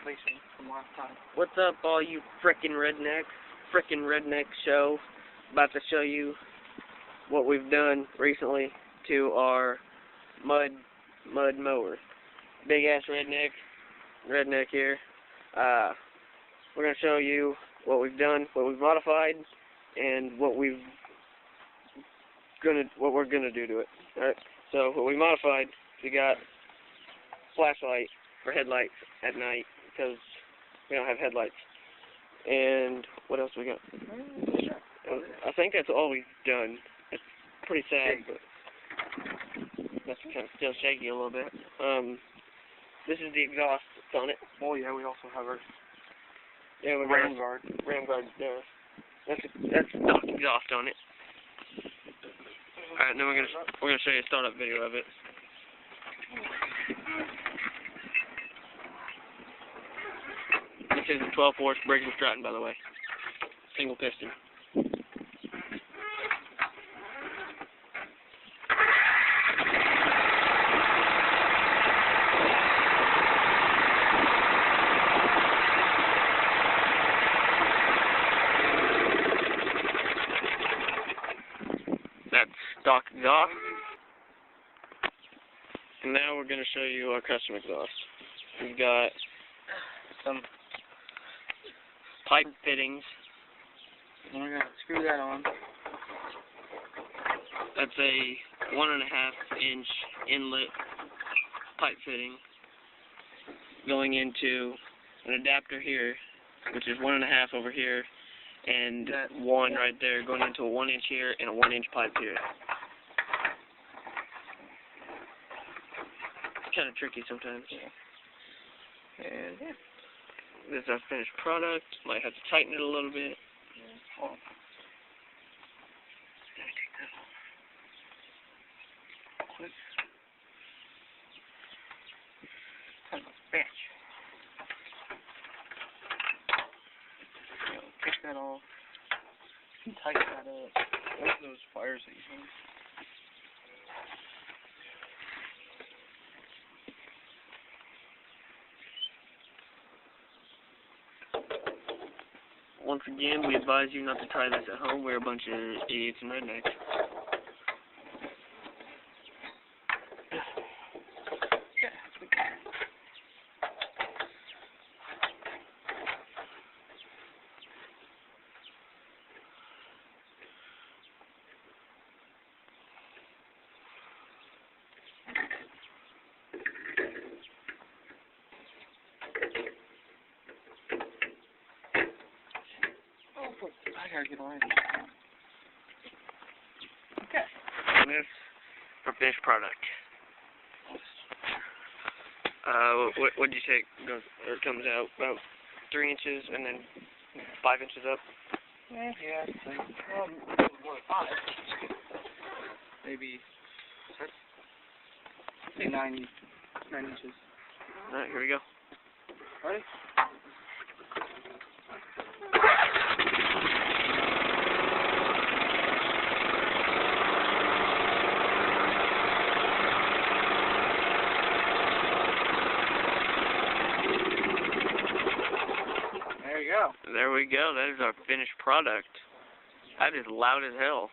salvation from last time. What's up, all you frickin' rednecks? Frickin' redneck show. About to show you what we've done recently to our mud mower. Big ass redneck here. We're gonna show you what we've done, what we've modified, and what we're gonna do to it. All right. So what we modified, we got flashlight for headlights at night because we don't have headlights. And what else we got? I think that's all we've done. It's pretty sad, but that's kind of still shaky a little bit. This is the exhaust that's on it. Oh yeah, we also have our Ram guard. Yeah. That's stock exhaust on it. Alright, then we're gonna show you a startup video of it. This is a 12 force Briggs & Stratton, by the way. Single piston. That's stock exhaust. And now we're going to show you our custom exhaust. We've got some pipe fittings. And we're going to screw that on. That's a 1.5-inch inlet pipe fitting going into an adapter here, which is 1.5 over here, and one right there going into a 1-inch here and a 1-inch pipe here. It's kind of tricky sometimes. And yeah, this is our finished product. Might have to tighten it a little bit. Oh. Quick. Kind of a bitch. Pick that off. Tighten that up. Both of those fires that you have. Once again, we advise you not to try this at home. We're a bunch of idiots and rednecks. I gotta get on it. Okay. And this is our finished product. What'd you say it comes out? About 3 inches and then 5 inches up? Yeah, so, more than 5. Maybe, say 9 inches. Alright, here we go. Ready? There you go. There we go. That is our finished product. That is loud as hell.